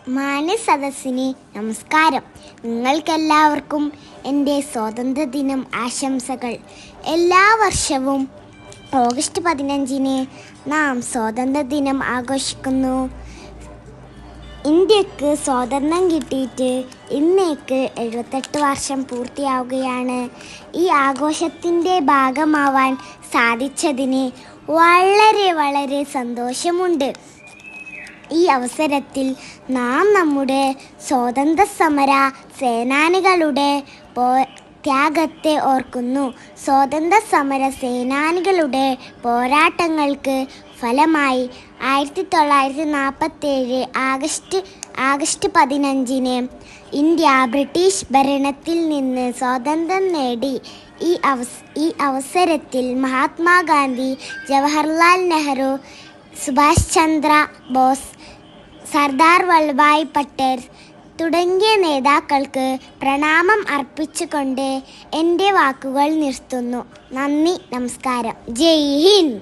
മാന്യസദസ്സിന് നമസ്കാരം. നിങ്ങൾക്കെല്ലാവർക്കും എൻ്റെ സ്വാതന്ത്ര്യദിനം ആശംസകൾ. എല്ലാ വർഷവും ഓഗസ്റ്റ് 15-ന് നാം സ്വാതന്ത്ര്യദിനം ആഘോഷിക്കുന്നു. ഇന്ത്യക്ക് സ്വാതന്ത്ര്യം കിട്ടിയിട്ട് ഇന്നേക്ക് 78 വർഷം പൂർത്തിയാവുകയാണ്. ഈ ആഘോഷത്തിൻ്റെ ഭാഗമാവാൻ സാധിച്ചതിന് വളരെ സന്തോഷമുണ്ട്. ഈ അവസരത്തിൽ നാം നമ്മുടെ സ്വാതന്ത്ര്യ സമര സേനാനികളുടെ ത്യാഗത്തെ ഓർക്കുന്നു. സ്വാതന്ത്ര്യ സമര സേനാനികളുടെ പോരാട്ടങ്ങൾക്ക് ഫലമായി 1947 ആഗസ്റ്റ് 15-ന് ഇന്ത്യ ബ്രിട്ടീഷ് ഭരണത്തിൽ നിന്ന് സ്വാതന്ത്ര്യം നേടി. ഈ അവസരത്തിൽ മഹാത്മാഗാന്ധി, ജവഹർലാൽ നെഹ്റു, സുഭാഷ് ചന്ദ്ര ബോസ്, സർദാർ വല്ലഭായ് പട്ടേൽ തുടങ്ങിയ നേതാക്കൾക്ക് പ്രണാമം അർപ്പിച്ചുകൊണ്ട് എൻ്റെ വാക്കുകൾ നിർത്തുന്നു. നന്ദി, നമസ്കാരം. ജയ് ഹിന്ദ്.